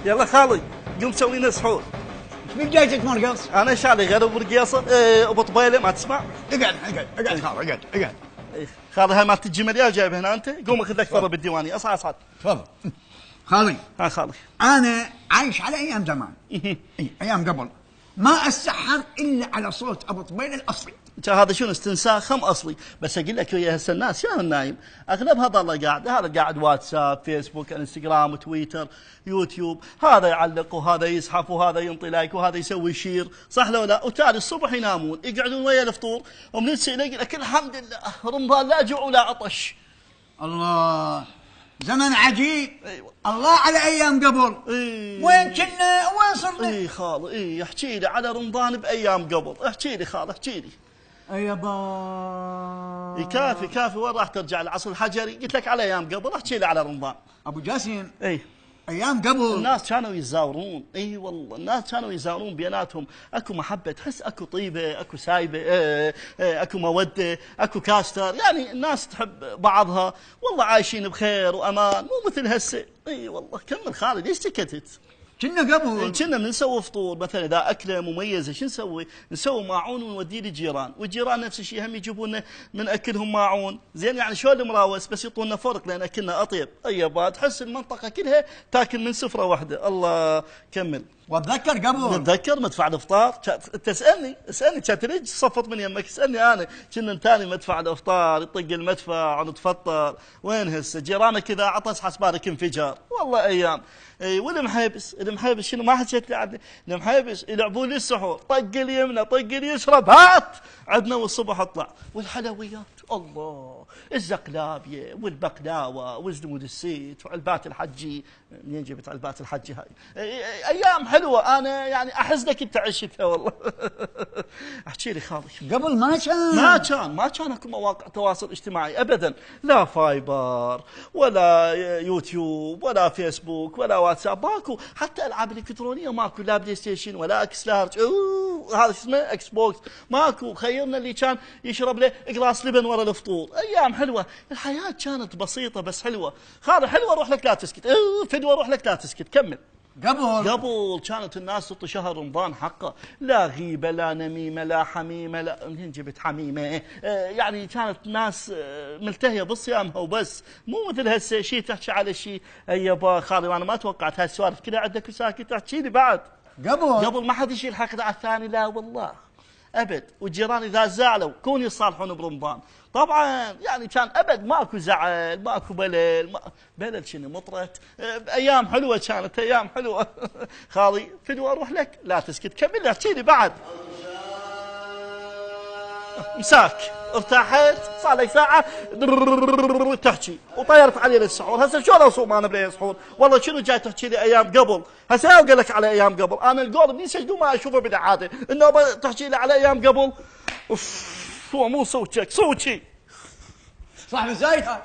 يلا خالي قوم سوي لنا سحور. من جايتك مرقص؟ انا شالي غير ابو رقيصه ابو طبيله ما تسمع. اقعد خالي اقعد. خالي هاي مالت الجمل جايبها هنا انت. قوم اخذ لك ثره بالديوانيه. اصعد. تفضل. خالي ها خالي انا عايش على ايام زمان. ايام قبل ما اسحر الا على صوت ابو طبيله الاصلي. هذا شنو استنساخ خم اصلي. بس اقول لك ويا هسه الناس يا النايم اغلبها ظل قاعد. هذا قاعد واتساب فيسبوك انستغرام تويتر يوتيوب. هذا يعلق وهذا يزحف وهذا ينطي لايك وهذا يسوي شير. صح لو لا؟ وتالي الصبح ينامون يقعدون ويا الفطور ومن يقول لك الحمد لله رمضان لا جوع ولا عطش. الله زمن عجيب. أيوة. الله على ايام قبل. وين كنا وين صرنا؟ اي خالي احكي لي على رمضان بايام قبل. احكي لي خالي احكي لي. يابا كافي وين راح ترجع العصر الحجري؟ قلت لك على ايام قبل. احكي لي على رمضان ابو جاسم. اي ايام قبل الناس كانوا يتزاورون. اي والله الناس كانوا يتزاورون بيناتهم. اكو محبه تحس اكو طيبه اكو سايبه اكو موده اكو كاستر. يعني الناس تحب بعضها. والله عايشين بخير وامان مو مثل هسه. اي والله كمل خالد ليش سكتت؟ كنا قبل كنا نسوي فطور مثلا اذا اكله مميزه شو نسوي؟ نسوي ماعون ونوديه للجيران، والجيران نفس الشيء هم يجيبون لنا من اكلهم ماعون، زين يعني شلون المراوس بس يعطونا فرق لان اكلنا اطيب، طيب تحس المنطقه كلها تاكل من سفره واحده. الله كمل. واتذكر قبل نتذكر مدفع الافطار. انت اسالني كانت ليش صفط من يمك؟ اسالني انا. كنا نتاني مدفع الافطار يطق المدفع ونتفطر. وين هسه جيرانك اذا عطس حسبالك انفجار. والله ايام. اي والمحيبس شنو ما حكيت لي عنه. المحيبس يلعبون لي السحور طق اليمنى طق اليسرى هات عندنا والصبح اطلع. والحلويات الله الزقلابيه والبقلاوه والزنود السيت وعلبات الحجي. منين جبت علبات الحجي هاي؟ ايام حلوه. انا يعني احس لك انت عشتها والله. احكي لي خالي. قبل ما كان اكو مواقع تواصل اجتماعي ابدا. لا فايبر ولا يوتيوب ولا فيسبوك ولا واتساب. ماكو حتى العاب الكترونيه ماكو. لا بلاي ستيشن ولا اكس لارج. هذا اسمه اكس بوكس. ماكو. خيرنا اللي كان يشرب له قلاص لبن ورا الفطور. ايام حلوه. الحياه كانت بسيطه بس حلوه. خالي حلوه روح لك لا تسكت. فدوه روح لك لا تسكت. كمل. قبل كانت الناس تعطي شهر رمضان حقه. لا غيبه لا نميمه لا حميمه. لا منين جبت حميمه؟ يعني كانت الناس ملتهيه بصيامها وبس. مو مثل هسه شيء تحكي على شيء. يابا خالي انا ما توقعت هاي السوالف كلها عندك وساكت. احكي لي بعد. قبل ما حد يشيل حقد على الثاني. لا والله ابد. والجيران اذا زعلوا كون يصالحون برمضان. طبعا يعني كان ابد ماكو زعل ماكو بلل. بلل شنو مطرت. ايام حلوه كانت ايام حلوه. خالي فدوه اروح لك لا تسكت. كمل احكي لي بعد. مساك ارتاحت صار لك ساعه تحكي وطيرت علي للسحور. هسه شلون اصوم انا بلا سحور؟ والله شنو جاي تحكي لي ايام قبل؟ هسه اقول لك على ايام قبل. انا القول مني سجدوا ما اشوفه بالعاده انه تحكي لي على ايام قبل. هو مو صوتك صوتي صاحب الزايد هاي.